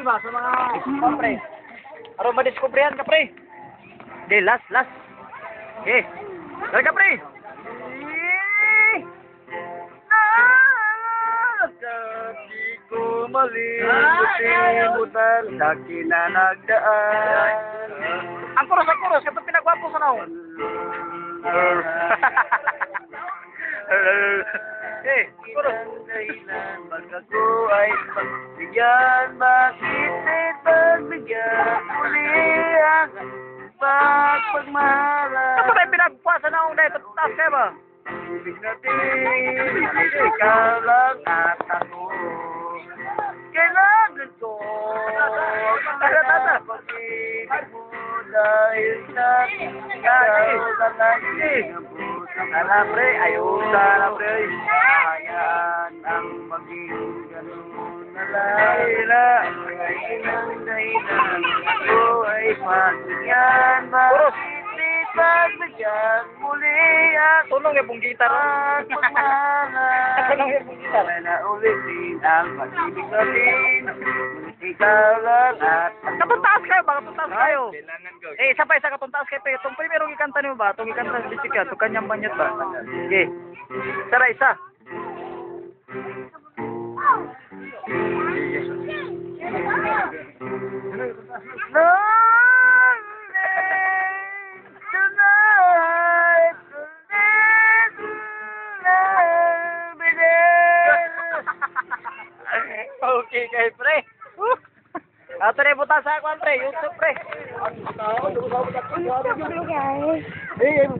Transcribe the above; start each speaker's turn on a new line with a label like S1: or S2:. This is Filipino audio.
S1: ba sa mga pre? Aron madiskubrihan ka pre. Okay, last. Okay. Dali ka pre. Di ko malimutan sa kinanagdaan. Ang kuros, kapag pinagwapo sa naon. Eh, kuros. Pag ako ay pagbigyan, bakit ay pagbigyan uli ang pagmamahalan? Kapag ay pinagpuasa na akong dahil, taas kayo ba? Ibig natin, ikaw lang at ako. Kailangan ko na pag-ibig mo dahil sa ikaw lalaging ang puso. Sana pre, ayuda na pre. Hayaan ang maging ganun na lahira. Ay ang dahilan ako ay pagbigyan. Bakit di pagbigyan muli ang tulong yung pong gitar. Tulong yung pong gitar. Na ulitin ang pag-ibig natin. Ikaw lang at kapuntaas kayo ba? Kapuntaas kayo. Eh, isa pa kapuntaas kayo. Itong primerong ikanta niyo ba? Itong ikanta sa bisika. Itong kanyang banyat ba? Okay. Tara, isa. Okay, kay pre. Ato rin buta sa ako, pre. YouTube, pre.
S2: Hey guys.